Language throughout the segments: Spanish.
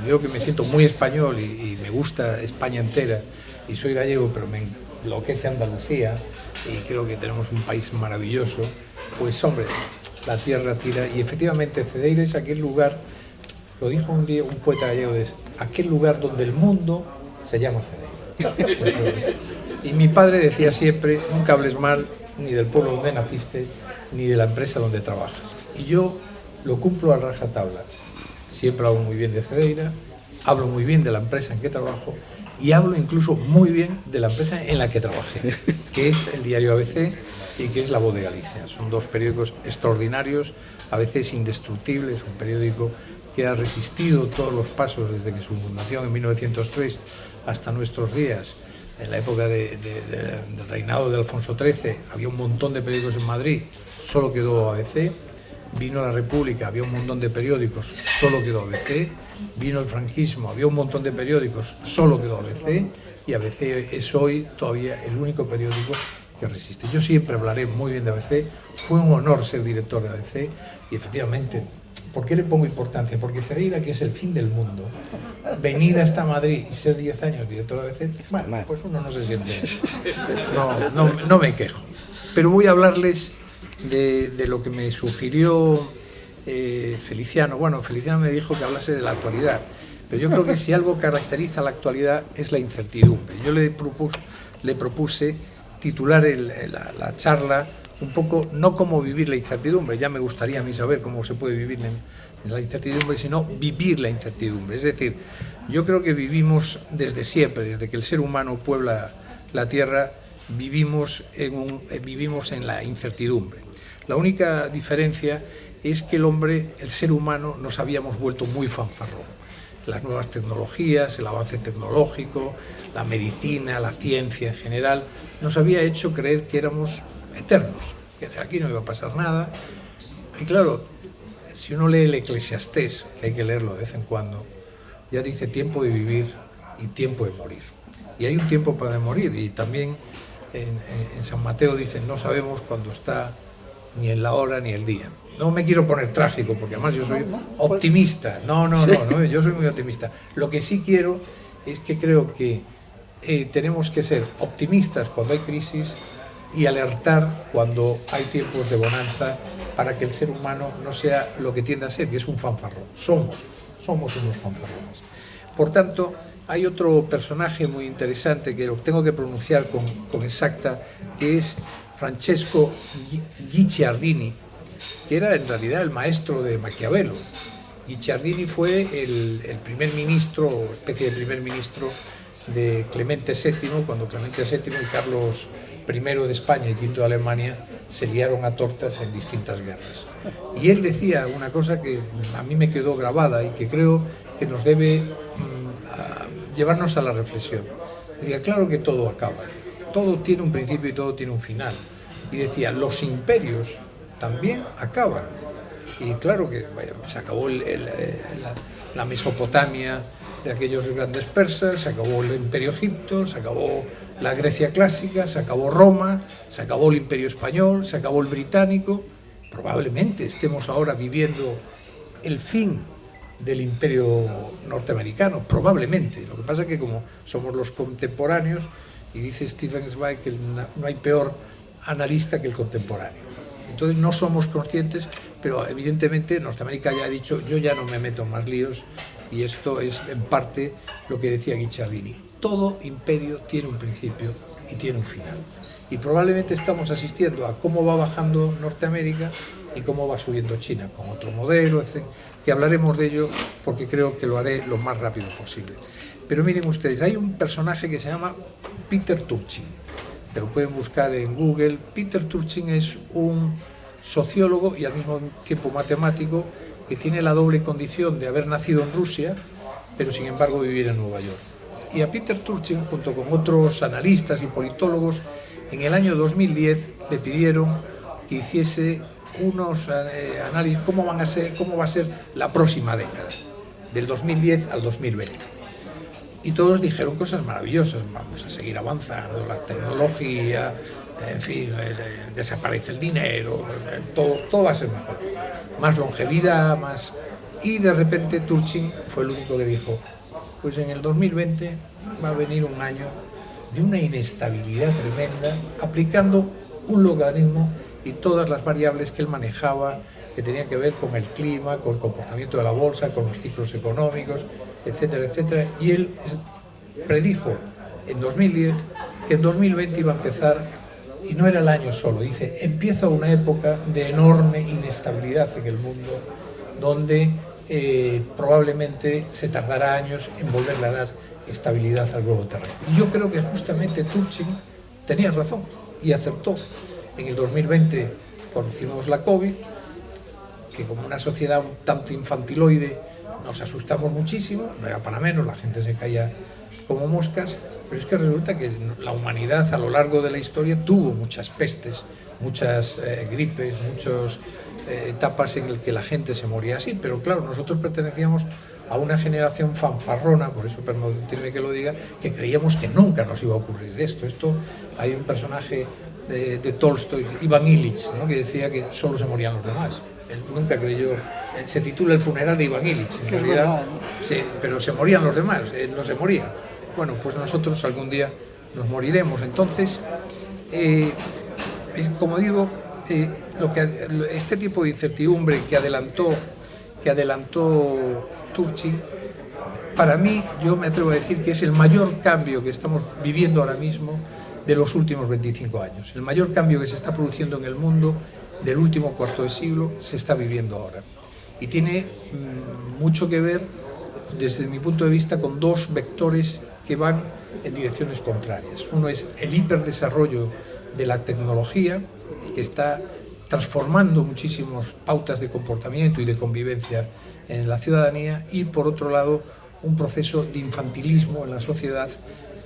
yo que me siento muy español y me gusta España entera, y soy gallego, pero me enloquece Andalucía, y creo que tenemos un país maravilloso, pues hombre, la tierra tira, y efectivamente Cedeira es aquel lugar, lo dijo un día un poeta gallego, es aquel lugar donde el mundo se llama Cedeira. Y mi padre decía siempre, nunca hables mal ni del pueblo donde naciste, ni de la empresa donde trabajas. Y yo lo cumplo a rajatabla. Siempre hablo muy bien de Cedeira, hablo muy bien de la empresa en que trabajo y hablo incluso muy bien de la empresa en la que trabajé, que es el diario ABC y que es La Voz de Galicia. Son dos periódicos extraordinarios, ABC es indestructible, es un periódico que ha resistido todos los pasos desde que su fundación en 1903 hasta nuestros días. En la época del reinado de Alfonso XIII había un montón de periódicos en Madrid, solo quedó ABC. Vino la República, había un montón de periódicos, solo quedó ABC. Vino el franquismo, había un montón de periódicos, solo quedó ABC. Y ABC es hoy todavía el único periódico que resiste. Yo siempre hablaré muy bien de ABC. Fue un honor ser director de ABC y efectivamente, ¿por qué le pongo importancia? Porque Cedeira, que es el fin del mundo, venir hasta Madrid y ser 10 años director de ABC, bueno, pues uno no se siente... No me quejo. Pero voy a hablarles de lo que me sugirió Feliciano. Bueno, Feliciano me dijo que hablase de la actualidad, pero yo creo que si algo caracteriza la actualidad es la incertidumbre. Yo le propuse titular la charla un poco, no cómo vivir la incertidumbre, ya me gustaría a mí saber cómo se puede vivir en la incertidumbre, sino vivir la incertidumbre. Es decir, yo creo que vivimos desde siempre, desde que el ser humano puebla la tierra, vivimos en la incertidumbre. La única diferencia es que el ser humano, nos habíamos vuelto muy fanfarrón. Las nuevas tecnologías, el avance tecnológico, la medicina, la ciencia en general, nos había hecho creer que éramos eternos, que aquí no iba a pasar nada. Y claro, si uno lee el Eclesiastés, que hay que leerlo de vez en cuando, ya dice tiempo de vivir y tiempo de morir. Y hay un tiempo para morir, y también en San Mateo dicen, no sabemos cuándo está ni en la hora ni el día. No me quiero poner trágico, porque además yo soy optimista. No, yo soy muy optimista. Lo que sí quiero es que creo que tenemos que ser optimistas cuando hay crisis y alertar cuando hay tiempos de bonanza, para que el ser humano no sea lo que tiende a ser, que es un fanfarrón. Somos unos fanfarrones. Por tanto, hay otro personaje muy interesante que lo tengo que pronunciar con exacta, que es Francesco Guicciardini, que era en realidad el maestro de Maquiavelo. Guicciardini fue el primer ministro, o especie de primer ministro de Clemente VII, cuando Clemente VII y Carlos I de España y V de Alemania se liaron a tortas en distintas guerras. Y él decía una cosa que a mí me quedó grabada y que creo que nos debe llevarnos a la reflexión. Decía, claro que todo acaba, todo tiene un principio y todo tiene un final. Y decía, los imperios también acaban. Y claro que se acabó la Mesopotamia de aquellos grandes persas, se acabó el Imperio Egipto, se acabó la Grecia clásica, se acabó Roma, se acabó el Imperio Español, se acabó el británico. Probablemente estemos ahora viviendo el fin del Imperio norteamericano, probablemente. Lo que pasa es que como somos los contemporáneos, y dice Stephen Zweig que no hay peor analista que el contemporáneo. Entonces no somos conscientes, pero evidentemente Norteamérica ya ha dicho, yo ya no me meto en más líos, y esto es en parte lo que decía Guicciardini. Todo imperio tiene un principio y tiene un final. Y probablemente estamos asistiendo a cómo va bajando Norteamérica y cómo va subiendo China, con otro modelo, etc., que hablaremos de ello porque creo que lo haré lo más rápido posible. Pero miren ustedes, hay un personaje que se llama Peter Turchin, pero pueden buscar en Google. Peter Turchin es un sociólogo y al mismo tiempo matemático que tiene la doble condición de haber nacido en Rusia, pero sin embargo vivir en Nueva York. Y a Peter Turchin, junto con otros analistas y politólogos, en el año 2010 le pidieron que hiciese unos análisis, cómo va a ser la próxima década, del 2010 al 2020. Y todos dijeron cosas maravillosas, vamos a seguir avanzando, la tecnología, en fin, desaparece el dinero, todo va a ser mejor. Más longevidad, más... Y de repente Turchin fue el único que dijo, pues en el 2020 va a venir un año de una inestabilidad tremenda, aplicando un logaritmo y todas las variables que él manejaba, que tenían que ver con el clima, con el comportamiento de la bolsa, con los ciclos económicos, etcétera, etcétera. Y él predijo en 2010 que en 2020 iba a empezar, y no era el año solo, dice, empieza una época de enorme inestabilidad en el mundo, donde probablemente se tardará años en volverle a dar estabilidad al globo terráqueo. Y yo creo que justamente Turchin tenía razón y acertó. En el 2020 conocimos la COVID, que como una sociedad un tanto infantiloide nos asustamos muchísimo, no era para menos, la gente se caía como moscas, pero es que resulta que la humanidad a lo largo de la historia tuvo muchas pestes, muchas gripes, muchas etapas en las que la gente se moría así, pero claro, nosotros pertenecíamos a una generación fanfarrona, por eso permíteme que lo diga, que creíamos que nunca nos iba a ocurrir esto. Hay un personaje de Tolstoy, Iván Ilich, ¿no?, que decía que solo se morían los demás. Él nunca creyó, se titula El funeral de Iván Ilich, en realidad, sí, pero se morían los demás, él no se moría. Bueno, pues nosotros algún día nos moriremos. Entonces, como digo, este tipo de incertidumbre que adelantó Turchin, para mí, yo me atrevo a decir que es el mayor cambio que estamos viviendo ahora mismo de los últimos 25 años. El mayor cambio que se está produciendo en el mundo del último cuarto de siglo se está viviendo ahora. Y tiene mucho que ver, desde mi punto de vista, con dos vectores que van en direcciones contrarias. Uno es el hiperdesarrollo de la tecnología, que está transformando muchísimas pautas de comportamiento y de convivencia en la ciudadanía, y por otro lado un proceso de infantilismo en la sociedad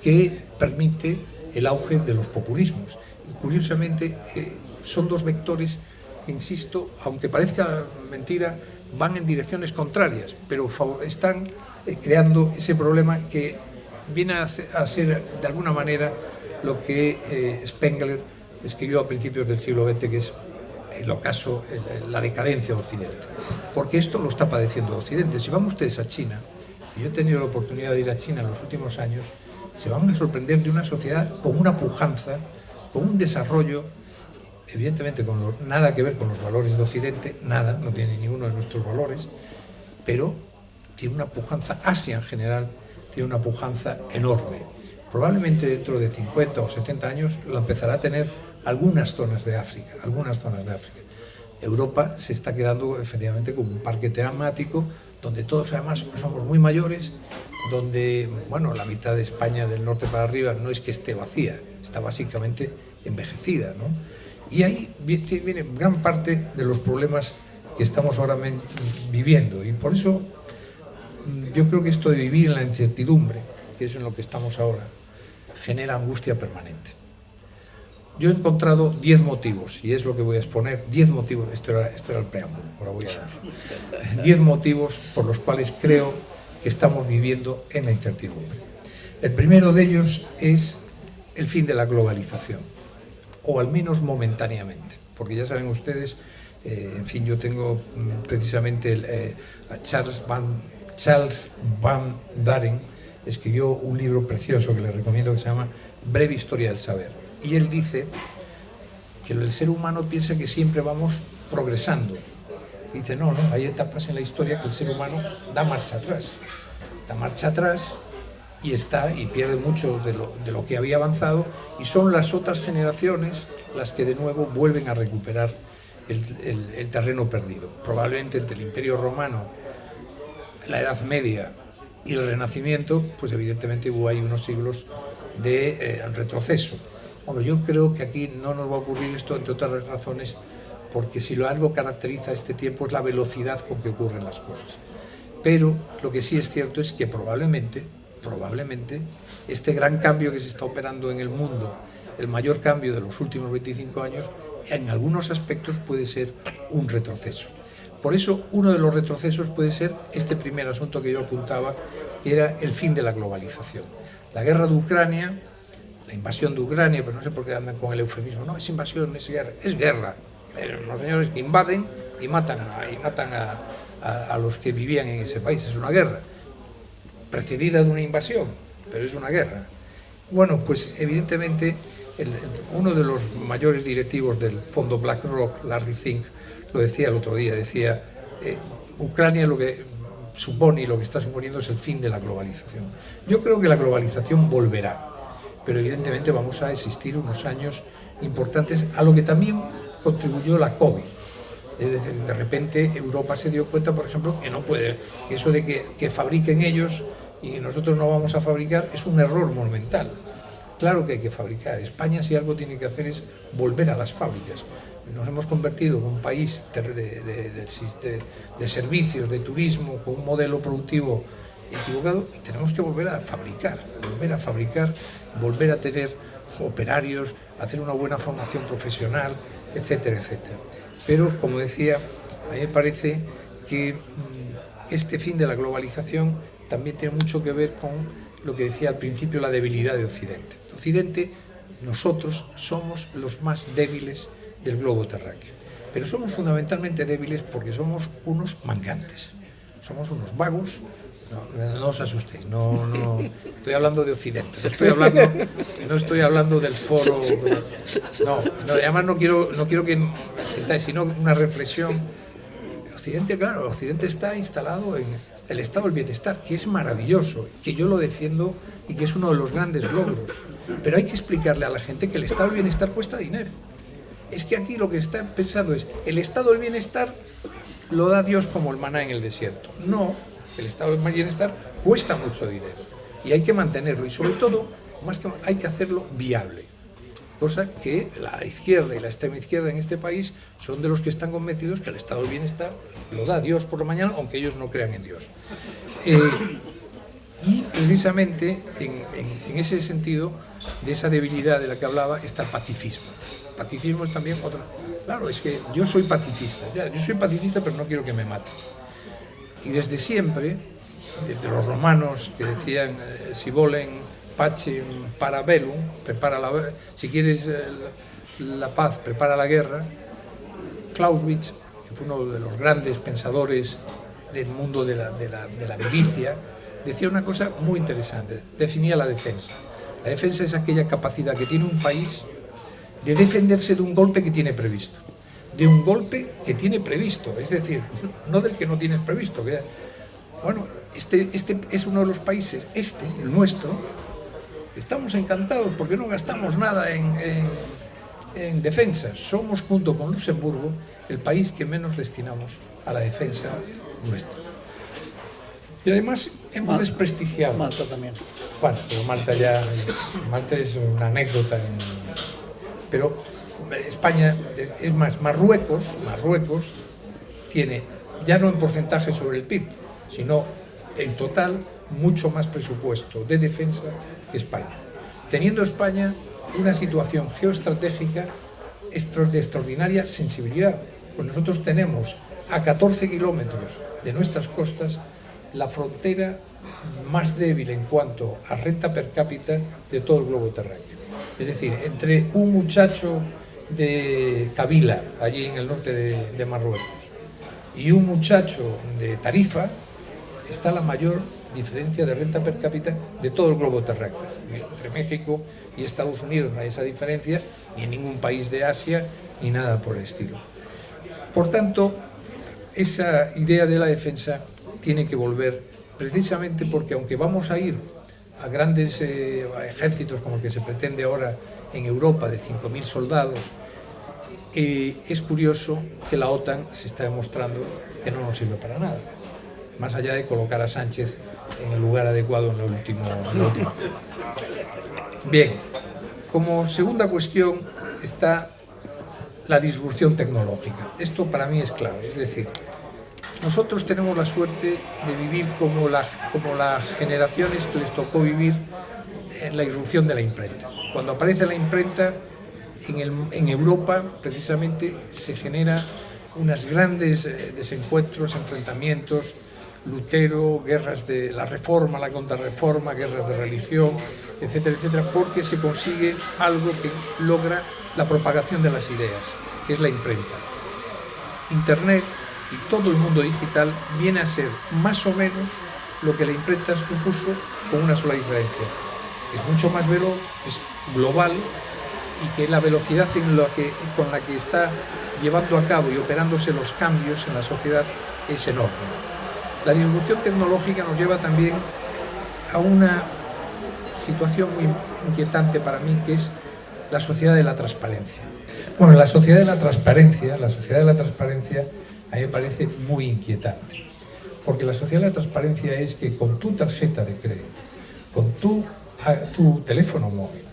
que permite el auge de los populismos. Y curiosamente son dos vectores que, insisto, aunque parezca mentira, van en direcciones contrarias, pero están creando ese problema que viene a ser de alguna manera lo que Spengler escribió a principios del siglo XX, que es el ocaso, la decadencia de Occidente, porque esto lo está padeciendo Occidente. Si van ustedes a China, y yo he tenido la oportunidad de ir a China en los últimos años, se van a sorprender de una sociedad con una pujanza, con un desarrollo, evidentemente nada que ver con los valores de Occidente, nada, no tiene ninguno de nuestros valores, pero tiene una pujanza. Asia en general tiene una pujanza enorme. Probablemente dentro de 50 o 70 años lo empezará a tener algunas zonas de África. Europa se está quedando efectivamente como un parque temático donde todos además somos muy mayores, donde, bueno, la mitad de España del norte para arriba no es que esté vacía, está básicamente envejecida, ¿no? Y ahí viene gran parte de los problemas que estamos ahora viviendo, y por eso yo creo que esto de vivir en la incertidumbre, que es en lo que estamos ahora, genera angustia permanente. Yo he encontrado 10 motivos, y es lo que voy a exponer, 10 motivos, esto era el preámbulo, ahora voy a dar 10 motivos por los cuales creo que estamos viviendo en la incertidumbre. El primero de ellos es el fin de la globalización, o al menos momentáneamente, porque ya saben ustedes, en fin, yo tengo precisamente a Charles Van Daren, escribió un libro precioso que les recomiendo, que se llama Breve Historia del Saber. Y él dice que el ser humano piensa que siempre vamos progresando. Dice, no, hay etapas en la historia que el ser humano da marcha atrás y pierde mucho de lo que había avanzado, y son las otras generaciones las que de nuevo vuelven a recuperar el terreno perdido. Probablemente entre el Imperio Romano, la Edad Media y el Renacimiento, pues evidentemente hubo ahí unos siglos de retroceso. Bueno, yo creo que aquí no nos va a ocurrir esto, entre otras razones, porque si algo caracteriza este tiempo es la velocidad con que ocurren las cosas. Pero lo que sí es cierto es que probablemente este gran cambio que se está operando en el mundo, el mayor cambio de los últimos 25 años, en algunos aspectos puede ser un retroceso. Por eso, uno de los retrocesos puede ser este primer asunto que yo apuntaba, que era el fin de la globalización. La guerra de Ucrania, la invasión de Ucrania, pero no sé por qué andan con el eufemismo, no es invasión, es guerra. Es guerra, Unos señores que invaden y matan a los que vivían en ese país. Es una guerra, precedida de una invasión, pero es una guerra. Bueno, pues evidentemente uno de los mayores directivos del fondo BlackRock, Larry Fink, lo decía el otro día, decía, Ucrania lo que supone y lo que está suponiendo es el fin de la globalización. Yo creo que la globalización volverá, pero evidentemente vamos a existir unos años importantes, a lo que también contribuyó la COVID. Es decir, de repente Europa se dio cuenta, por ejemplo, que no puede, eso de que fabriquen ellos y nosotros no vamos a fabricar es un error monumental. Claro que hay que fabricar. España, si algo tiene que hacer, es volver a las fábricas. Nos hemos convertido en un país de servicios, de turismo, con un modelo productivo equivocado, y tenemos que volver a fabricar, volver a tener operarios, hacer una buena formación profesional, etcétera, etcétera. Pero, como decía, a mí me parece que este fin de la globalización también tiene mucho que ver con lo que decía al principio, la debilidad de Occidente. Occidente, nosotros somos los más débiles del globo terráqueo, pero somos fundamentalmente débiles porque somos unos mangantes, somos unos vagos. No os asustéis, no estoy hablando de Occidente, no estoy hablando del foro, no, además no quiero que sintáis, sino una reflexión. Occidente, claro, Occidente está instalado en el estado del bienestar, que es maravilloso, que yo lo defiendo y que es uno de los grandes logros, pero hay que explicarle a la gente que el estado del bienestar cuesta dinero. Es que aquí lo que está pensado es, el estado del bienestar lo da Dios como el maná en el desierto. No, el estado del bienestar cuesta mucho dinero y hay que mantenerlo, y sobre todo, más que hay que hacerlo viable, cosa que la izquierda y la extrema izquierda en este país son de los que están convencidos que el estado del bienestar lo da Dios por la mañana, aunque ellos no crean en Dios. Y precisamente en ese sentido, de esa debilidad de la que hablaba, está el pacifismo. El pacifismo es también otra. Claro, es que yo soy pacifista, pero no quiero que me maten. Y desde siempre, desde los romanos que decían si volen pacem para bellum, si quieres la paz, prepara la guerra. Clausewitz, que fue uno de los grandes pensadores del mundo de la milicia, decía una cosa muy interesante, definía la defensa. La defensa es aquella capacidad que tiene un país de defenderse de un golpe que tiene previsto. De un golpe que tiene previsto, es decir, no del que no tienes previsto. Bueno, este es uno de los países, el nuestro, estamos encantados porque no gastamos nada en defensa. Somos, junto con Luxemburgo, el país que menos destinamos a la defensa nuestra. Y además hemos desprestigiado. Malta también. Bueno, pero Malta es una anécdota. Pero España, es más, Marruecos tiene, ya no en porcentaje sobre el PIB, sino en total, mucho más presupuesto de defensa que España. Teniendo España una situación geoestratégica de extraordinaria sensibilidad, pues nosotros tenemos a 14 kilómetros de nuestras costas la frontera más débil en cuanto a renta per cápita de todo el globo terráqueo. Es decir, entre un muchacho de Kabila, allí en el norte de Marruecos, y un muchacho de Tarifa, está la mayor diferencia de renta per cápita de todo el globo terráqueo. Entre México y Estados Unidos no hay esa diferencia, ni en ningún país de Asia, ni nada por el estilo. Por tanto, esa idea de la defensa tiene que volver, precisamente porque aunque vamos a ir a grandes ejércitos como el que se pretende ahora en Europa de 5.000 soldados, es curioso que la OTAN se está demostrando que no nos sirve para nada, más allá de colocar a Sánchez en el lugar adecuado en la última. Bien, como segunda cuestión está la disrupción tecnológica. Esto para mí es clave, es decir, nosotros tenemos la suerte de vivir como las generaciones que les tocó vivir en la irrupción de la imprenta. Cuando aparece la imprenta, en Europa precisamente se generan unos grandes desencuentros, enfrentamientos, Lutero, guerras de la reforma, la contrarreforma, guerras de religión, etcétera, etcétera, porque se consigue algo que logra la propagación de las ideas. que es la imprenta. Internet y todo el mundo digital viene a ser más o menos lo que la imprenta supuso, con una sola diferencia. Es mucho más veloz, es global, y que la velocidad con la que está llevando a cabo y operándose los cambios en la sociedad es enorme. La disrupción tecnológica nos lleva también a una situación muy inquietante para mí, que es la sociedad de la transparencia. Bueno, la sociedad de la transparencia a mí me parece muy inquietante, porque la sociedad de la transparencia es que con tu tarjeta de crédito, con tu teléfono móvil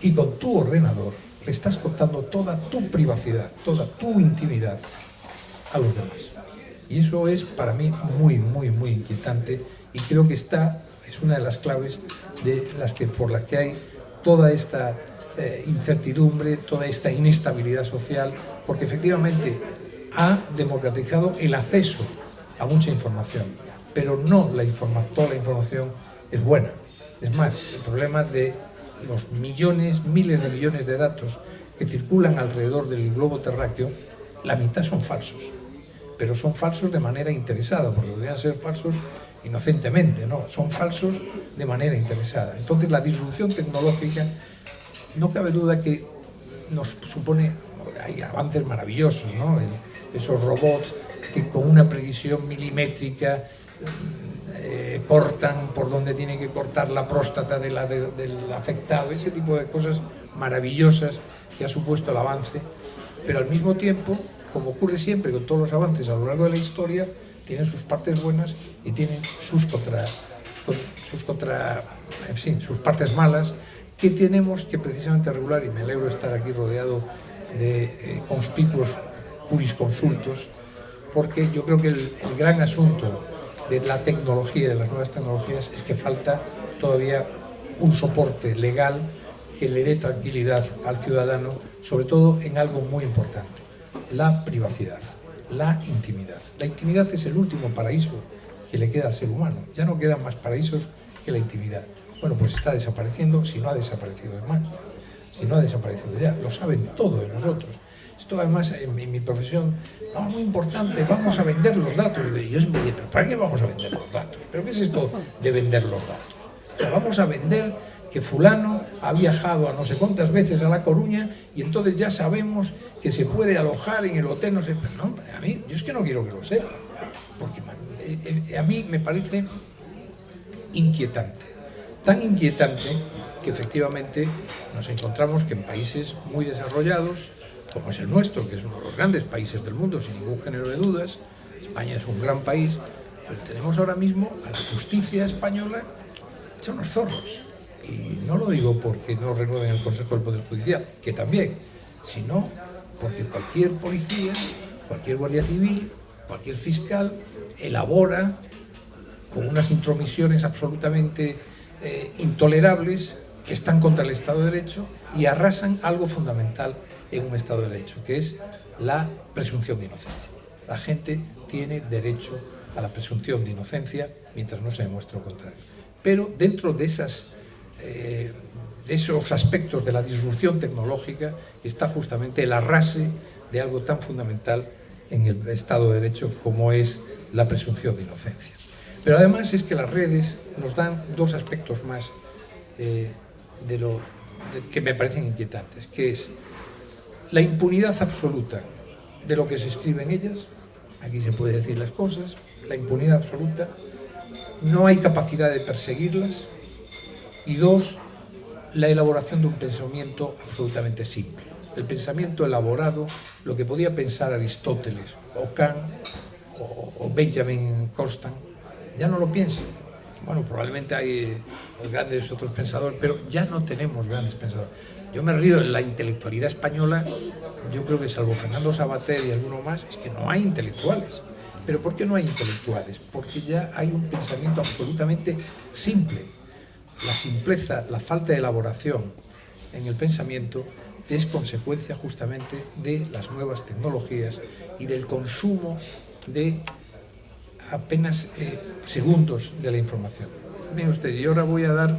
y con tu ordenador le estás contando toda tu privacidad, toda tu intimidad a los demás. Y eso es para mí muy, muy, muy inquietante, y creo que es una de las claves por las que hay toda esta incertidumbre, toda esta inestabilidad social, porque efectivamente ha democratizado el acceso a mucha información, pero no toda la información es buena. Es más, el problema de los miles de millones de datos que circulan alrededor del globo terráqueo, la mitad son falsos, pero son falsos de manera interesada, porque podrían ser falsos inocentemente, no, son falsos de manera interesada. Entonces la disrupción tecnológica, no cabe duda que nos supone, hay avances maravillosos, ¿no? Esos robots que con una precisión milimétrica cortan por donde tiene que cortar la próstata del afectado, ese tipo de cosas maravillosas que ha supuesto el avance, pero al mismo tiempo, como ocurre siempre con todos los avances a lo largo de la historia, tienen sus partes buenas y tienen sus partes malas, que tenemos que precisamente regular, y me alegro de estar aquí rodeado de conspicuos jurisconsultos, porque yo creo que el gran asunto de la tecnología, de las nuevas tecnologías, es que falta todavía un soporte legal que le dé tranquilidad al ciudadano, sobre todo en algo muy importante: la privacidad, la intimidad. La intimidad es el último paraíso que le queda al ser humano. Ya no quedan más paraísos que la intimidad. Bueno, pues está desapareciendo, si no ha desaparecido de más, si no ha desaparecido ya, lo saben todos de nosotros. Esto además en mi profesión, no, es muy importante, vamos a vender los datos. Y yo siempre digo, ¿pero para qué vamos a vender los datos? ¿Pero qué es esto de vender los datos? O sea, vamos a vender que fulano ha viajado a no sé cuántas veces a La Coruña y entonces ya sabemos que se puede alojar en el hotel, no sé. Pero no, a mí, yo es que no quiero que lo sepa, porque a mí me parece inquietante. Tan inquietante que efectivamente nos encontramos que en países muy desarrollados, como es el nuestro, que es uno de los grandes países del mundo, sin ningún género de dudas, España es un gran país, pero tenemos ahora mismo a la justicia española hecha unos zorros. Y no lo digo porque no renueven el Consejo del Poder Judicial, que también, sino porque cualquier policía, cualquier guardia civil, cualquier fiscal elabora con unas intromisiones absolutamente intolerables que están contra el Estado de Derecho y arrasan algo fundamental en un Estado de Derecho, que es la presunción de inocencia. La gente tiene derecho a la presunción de inocencia mientras no se demuestre lo contrario. Pero dentro de esos aspectos de la disrupción tecnológica está justamente el arrase de algo tan fundamental en el Estado de Derecho como es la presunción de inocencia. Pero además es que las redes nos dan dos aspectos más que me parecen inquietantes, que es la impunidad absoluta de lo que se escribe en ellas. Aquí se puede decir las cosas, la impunidad absoluta, no hay capacidad de perseguirlas, y dos, la elaboración de un pensamiento absolutamente simple. El pensamiento elaborado, lo que podía pensar Aristóteles o Kant o Benjamin Constant, ya no lo piensan. Bueno, probablemente hay grandes otros pensadores, pero ya no tenemos grandes pensadores. Yo me río de la intelectualidad española. Yo creo que salvo Fernando Savater y alguno más, es que no hay intelectuales. ¿Pero por qué no hay intelectuales? Porque ya hay un pensamiento absolutamente simple. La simpleza, la falta de elaboración en el pensamiento es consecuencia justamente de las nuevas tecnologías y del consumo de apenas segundos de la información. Miren ustedes, yo ahora voy a dar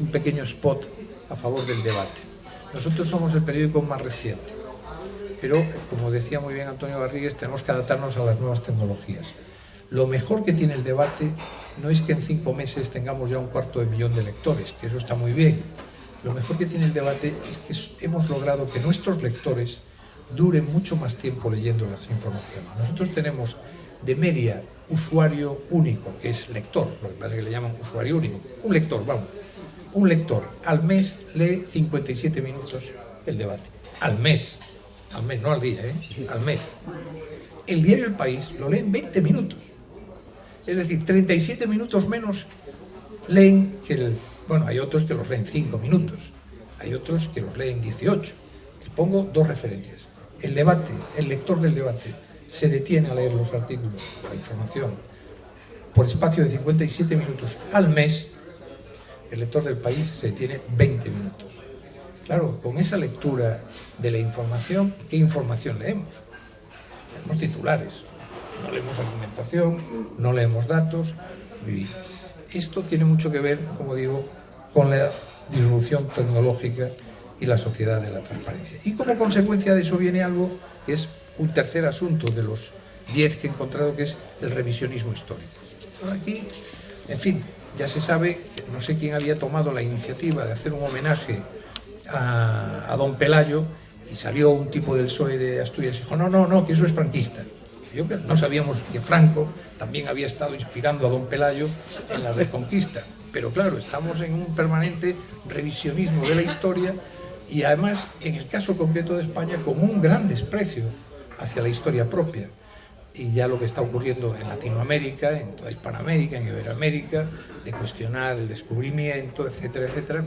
un pequeño spot a favor del debate. Nosotros somos el periódico más reciente. pero como decía muy bien Antonio Garrigues, tenemos que adaptarnos a las nuevas tecnologías. Lo mejor que tiene el debate no es que en 5 meses tengamos ya 250.000 de lectores, que eso está muy bien. Lo mejor que tiene el debate es que hemos logrado que nuestros lectores duren mucho más tiempo leyendo las informaciones. Nosotros tenemos de media usuario único, que es lector, lo que pasa es que le llaman usuario único, un lector, vamos. Un lector al mes lee 57 minutos el debate. Al mes, no al día, al mes. El diario El País lo lee en 20 minutos. Es decir, 37 minutos menos leen que el... Bueno, hay otros que los leen 5 minutos, hay otros que los leen 18. Les pongo 2 referencias. El debate, el lector del debate, se detiene a leer los artículos, la información, por espacio de 57 minutos al mes. El lector del País se detiene 20 minutos. Claro, con esa lectura de la información, ¿qué información leemos? Leemos titulares, no leemos argumentación, no leemos datos. Y esto tiene mucho que ver, como digo, con la disrupción tecnológica y la sociedad de la transparencia. Y como consecuencia de eso viene algo que es un tercer asunto de los 10 que he encontrado, que es el revisionismo histórico. Aquí, en fin, ya se sabe, no sé quién había tomado la iniciativa de hacer un homenaje a don Pelayo, y salió un tipo del PSOE de Asturias y dijo, no, que eso es franquista. No sabíamos que Franco también había estado inspirando a don Pelayo en la Reconquista, pero claro, estamos en un permanente revisionismo de la historia y además, en el caso concreto de España, con un gran desprecio hacia la historia propia. Y ya lo que está ocurriendo en Latinoamérica, en toda Hispanoamérica, en Iberoamérica, de cuestionar el descubrimiento, etcétera, etcétera.